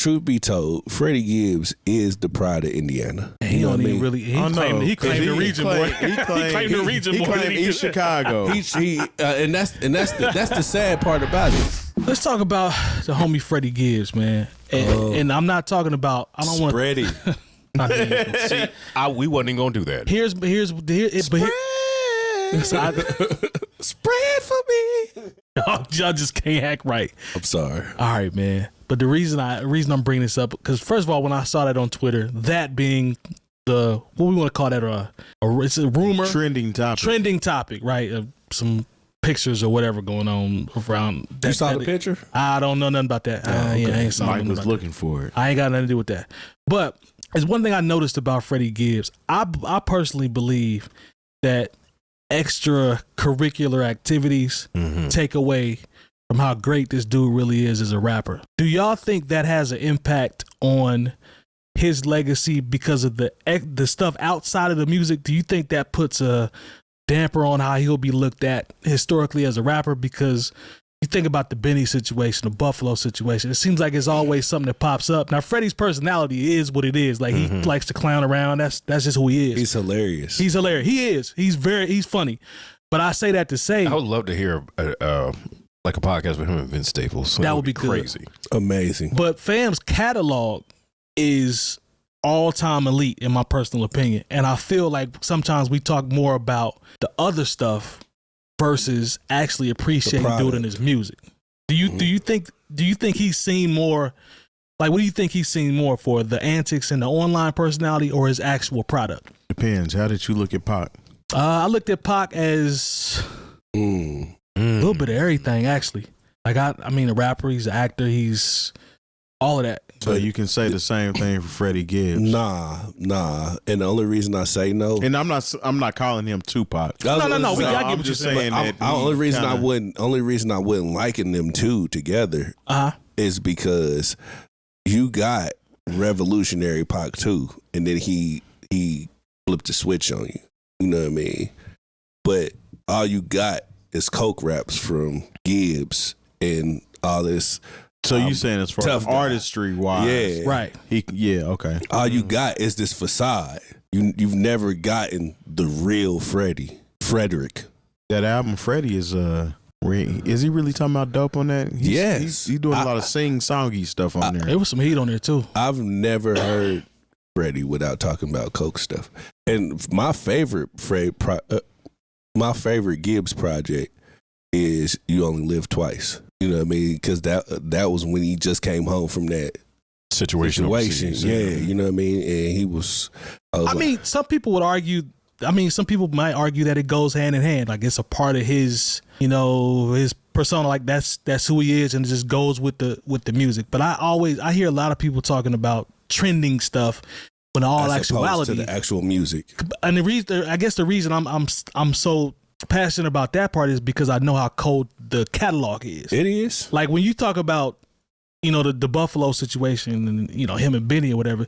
truth be told, Freddie Gibbs is the pride of Indiana. He don't even really. He claimed the region more. He claimed the region more than East Chicago. And that's the sad part about it. Let's talk about the homie Freddie Gibbs, man. And I'm not talking about. I don't want Freddie. See, we wasn't even gonna do that. Spread for me. Y'all just can't act right. I'm sorry. All right, man. But the reason I'm bringing this up, because first of all, when I saw that on Twitter, that being what we want to call that, it's a rumor, trending topic, right? Some pictures or whatever going on around. You saw the picture? I don't know nothing about that. I ain't saw Mike was looking for it. I ain't got nothing to do with that. But it's one thing I noticed about Freddie Gibbs. I personally believe that extracurricular activities take away from how great this dude really is as a rapper. Do y'all think that has an impact on his legacy because of the stuff outside of the music? Do you think that puts a damper on how he'll be looked at historically as a rapper? Because you think about the Benny situation, the Buffalo situation, it seems like it's always something that pops up. Now, Freddie's personality is what it is. Like, he likes to clown around. That's just who he is. He's hilarious. He is. He's funny. But I say that to say, I would love to hear like a podcast with him and Vince Staples. That would be crazy. Amazing. But Fam's catalog is all-time elite in my personal opinion. And I feel like sometimes we talk more about the other stuff versus actually appreciating dude in his music. Do you think he's seen more? Like, what do you think he's seen more for, the antics and the online personality, or his actual product? Depends. How did you look at Pac? I looked at Pac as a little bit of everything, actually. Like, I mean, a rapper, he's an actor, he's all of that. So you can say the same thing for Freddie Gibbs. Nah. And the only reason I say no, and I'm not calling him Tupac. No. I get I'm what just you're saying. that only reason I wouldn't liken them two together is because you got revolutionary Pac too, and then he flipped the switch on you. You know what I mean? But all you got is coke raps from Gibbs and all this. So you saying as far as artistry wise, yeah, right? Okay. All you got is this facade. You've never gotten the real Frederick. That album, Freddie, is he really talking about dope on that? He's doing a lot of sing-songy stuff on there. There was some heat on there too. I've never heard Freddie without talking about coke stuff. And my favorite Gibbs project is "You Only Live Twice." You know what I mean? Because that was when he just came home from that situation. Yeah, you know what I mean? And he was. I mean, some people would argue. I mean, some people might argue that it goes hand in hand. Like, it's a part of his, his persona. Like, that's who he is, and it just goes with the music. But I hear a lot of people talking about trending stuff when all actuality to the actual music. And the reason I'm so passionate about that part is because I know how cold the catalog is. It is. Like, when you talk about, the Buffalo situation and, him and Benny or whatever,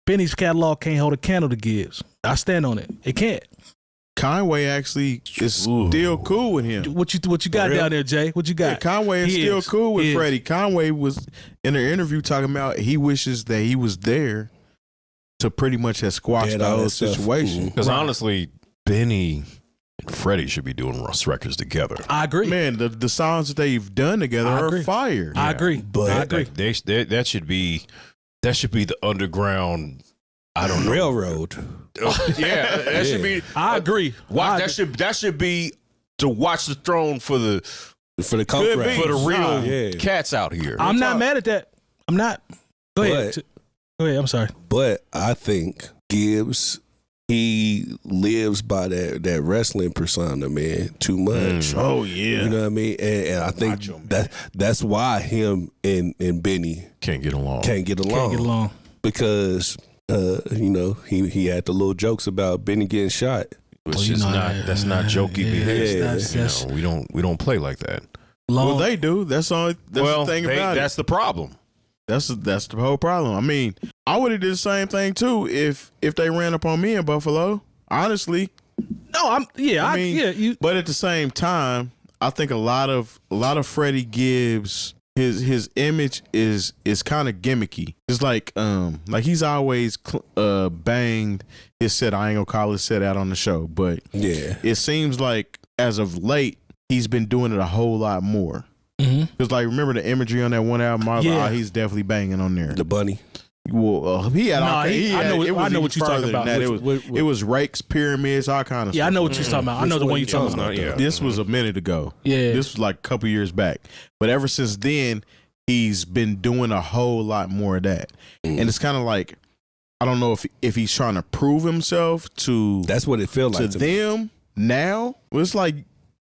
Benny's catalog can't hold a candle to Gibbs. I stand on it. It can't. Conway actually is still cool with him. What you got down there, Jay? What you got? Yeah, Conway is still cool with Freddie. Conway was in an interview talking about he wishes that he was there to pretty much have squashed the whole situation. Because honestly, Benny and Freddie should be doing records together. I agree. Man, the songs that they've done together are fire. I agree. But I agree. That should be the underground. I don't know. Railroad. Yeah, that should be. I agree. That should be to watch the throne for the coke rap. for the real cats out here. I'm not mad at that. I'm not. Go ahead. I'm sorry. But I think Gibbs, he lives by that wrestling persona, man, too much. Oh yeah, you know what I mean. And I think that's why him and Benny can't get along. Because he had the little jokes about Benny getting shot. Which is that's not jokey behavior. We don't play like that. Well, they do. That's the thing about it. That's the problem. That's the whole problem. I mean, I would have did the same thing too if they ran up on me in Buffalo. Honestly. No, but at the same time, I think a lot of Freddie Gibbs his image is kind of gimmicky. It's like he's always banged his set. I ain't gonna call his set out on the show, but yeah, it seems like as of late he's been doing it a whole lot more. Because like remember the imagery on that one album? I was like, he's definitely banging on there. The bunny. Well, he had. I know what you're talking about. It was rakes, pyramids, all kind of stuff. Yeah, I know what you're talking about. I know the one you're talking about. Yeah. This was a minute ago. Yeah. This was like a couple years back. But ever since then, he's been doing a whole lot more of that. And it's kind of like, I don't know if he's trying to prove himself to. That's what it feels like to them now. Well, it's like,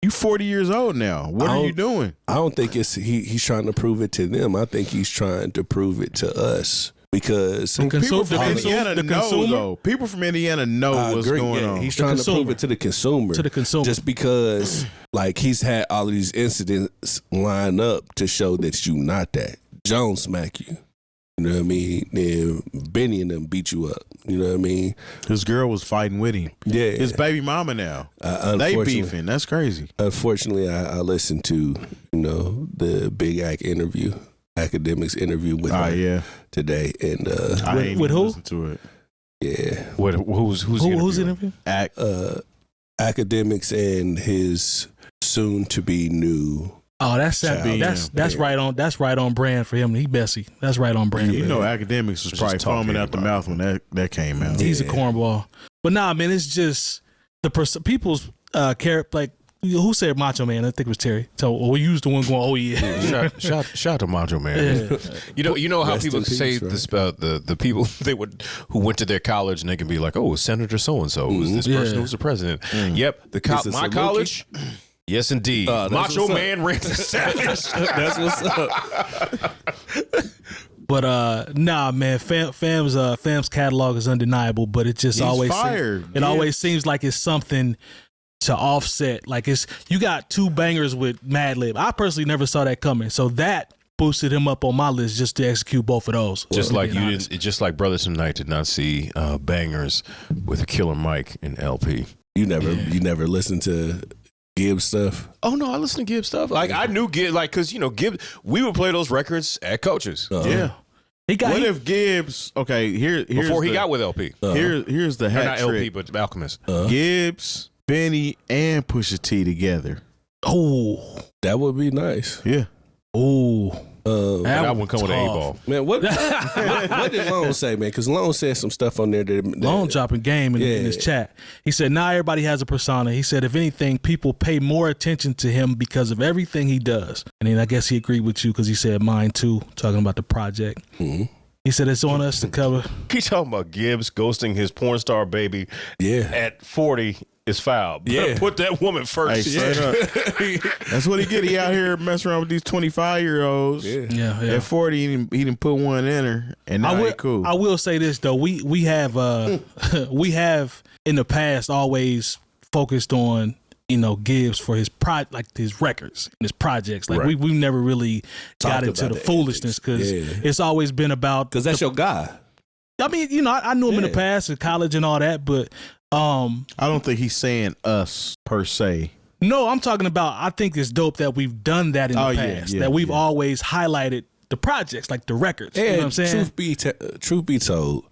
you 40 years old now. What are you doing? I don't think it's he's trying to prove it to them. I think he's trying to prove it to us. Because people from Indiana know, though. People from Indiana know what's going on. He's trying to prove it to the consumer. To the consumer. Just because, like, he's had all of these incidents line up to show that you not that. Jones smack you. You know what I mean? Then Benny and them beat you up. You know what I mean? His girl was fighting with him. Yeah. His baby mama now. They beefing. That's crazy. Unfortunately, I listened to, the Big Academics interview with her today, and I ain't with who? Listen to it. Yeah, who's interview? Academics and his soon to be new. Oh, that's right on. That's right on brand for him. He Bessie. That's right on brand. You know, Academics was probably foaming out the mouth when that came out. He's a cornball, but nah, man, it's just the people's care like. Who said Macho Man? I think it was Terry. So we used the one going, oh yeah. Shout out to Macho Man. Yeah. You know how people say this about the people who went to their college and they can be like, oh, Senator so and so was this person who was the president. Yep, my college. Yes, indeed. Macho Man ran the Savage. That's what's up. But nah, man, Fam's catalog is undeniable. But it just always seems like it's something to offset. Like you got two bangers with Madlib. I personally never saw that coming, so that boosted him up on my list just to execute both of those. Just like Brothers Tonight did not see bangers with Killer Mike and LP. You never listened to Gibbs stuff? Oh no, I listen to Gibbs stuff. Like I knew Gibbs, like because Gibbs, we would play those records at Coaches. Yeah. If Gibbs? Okay, here's before he got with LP. Here's the hat not trick. LP, but Alchemist. Gibbs, Benny, and Pusha T together. Oh, that would be nice. Yeah. Oh, that one come with an 8-ball. Man, what did Lone say, man? Because Lone said some stuff on there that Lone dropping game in his chat. He said, "Now everybody has a persona." He said, "If anything, people pay more attention to him because of everything he does." And then I guess he agreed with you because he said, "Mine too." Talking about the project. Mm-hmm. He said it's on us to cover. He talking about Gibbs ghosting his porn star baby. Yeah, at 40 is foul. Yeah, put that woman first. Hey, that's what he get. He out here messing around with these 25-year-olds. Yeah. At 40, he didn't put one in her, and now he cool. I will say this though, we have we have in the past always focused on Gibbs for his his records and his projects. Like we've never really got into the foolishness because it's always been about because that's your guy. I mean, I knew him in the past in college and all that, but I don't think he's saying us per se. No, I'm talking about. I think it's dope that we've done that in the past. That we've always highlighted the projects, like the records. And you know what I'm saying? Truth be told,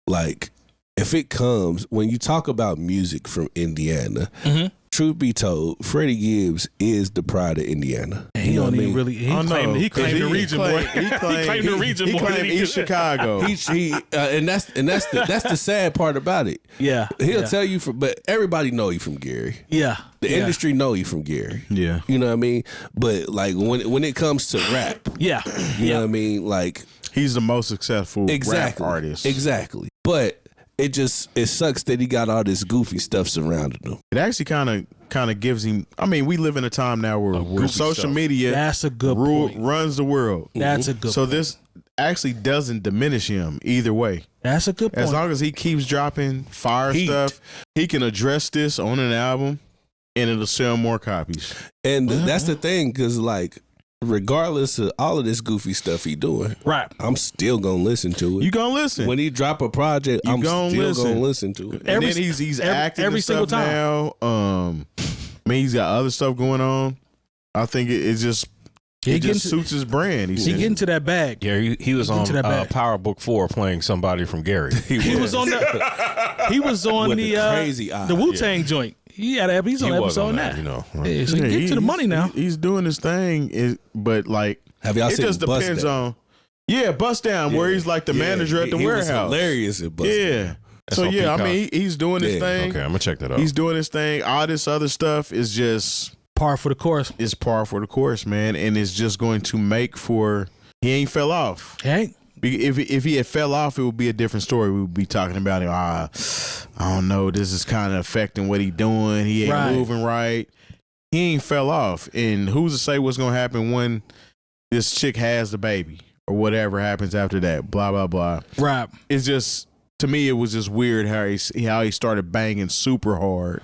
like if it comes when you talk about music from Indiana. Mm-hmm. Truth be told, Freddie Gibbs is the pride of Indiana. He don't even really. He claimed the region more. He claimed the region more than East Chicago. And that's the sad part about it. Yeah, he'll tell you but everybody know you from Gary. Yeah, the industry know you from Gary. Yeah, you know what I mean. But like when it comes to rap, you know what I mean. Like he's the most successful rap artist. Exactly, but. It sucks that he got all this goofy stuff surrounding him. It actually kind of gives him. I mean, we live in a time now where social media that's a good point. Runs the world. That's a good. So this actually doesn't diminish him either way. That's a good point. As long as he keeps dropping fire stuff, he can address this on an album, and it'll sell more copies. And that's the thing, because like. Regardless of all of this goofy stuff he doing, right? I'm still gonna listen to it. You gonna listen when he drop a project? I'm still gonna listen to it. And then he's acting every single time now. I mean, he's got other stuff going on. I think it's just It just suits his brand. He get into that bag. Yeah, he was on Power Book 4 playing somebody from Gary. He was on the crazy eye. the Wu-Tang joint. He's on an episode on that. You know, yeah, so he get to the money now. He's doing his thing, but like, have y'all seen it just depends on. Yeah, Bust Down, where he's like the manager at the warehouse. Was hilarious at Bust Down. So yeah, I mean, he's doing his thing. Okay, I'm gonna check that out. He's doing his thing. All this other stuff is just par for the course. It's par for the course, man, and it's just going to make for. He ain't fell off. Hey. If he had fell off, it would be a different story. We would be talking about it. I don't know. This is kind of affecting what he doing. He ain't moving right. He ain't fell off. And who's to say what's gonna happen when this chick has the baby or whatever happens after that? Blah blah blah. Right. It's just, to me, it was just weird how he started banging super hard